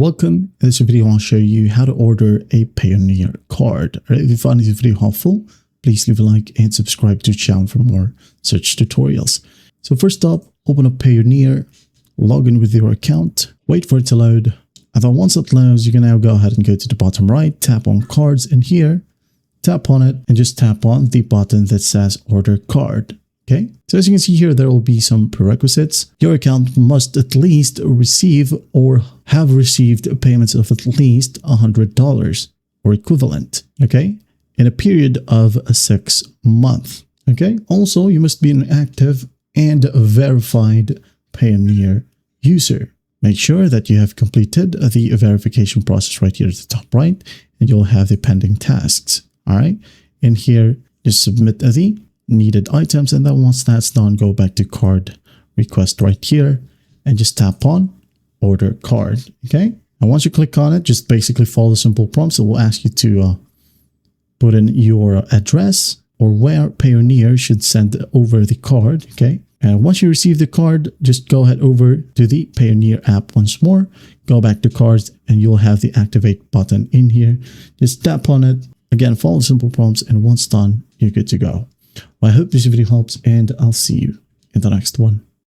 Welcome. In this video, I'll show you how to order a Payoneer card. Alright, if you find this video helpful, please leave a like and subscribe to the channel for more such tutorials. So first up, open up Payoneer, log in with your account, wait for it to load. And then once it loads, you can now go ahead and go to the bottom right, tap on cards, and here, tap on it and just tap on the button that says order card. Okay, so as you can see here, there will be some prerequisites. Your account must at least receive or have received payments of at least $100 or equivalent, okay, in a period of 6 months. Okay, also, you must be an active and verified Payoneer user. Make sure that you have completed the verification process right here at the top right, and you'll have the pending tasks. All right, and here, just submit the needed items, and then once that's done, go back to card request right here and just tap on order card. Okay, and once you click on it, just basically follow the simple prompts. It will ask you to put in your address or where Payoneer should send over the card. Okay, and once you receive the card, just go ahead over to the Payoneer app once more, go back to cards, and you'll have the activate button in here. Just tap on it again, follow the simple prompts, and once done, you're good to go. Well, I hope this video helps, and I'll see you in the next one.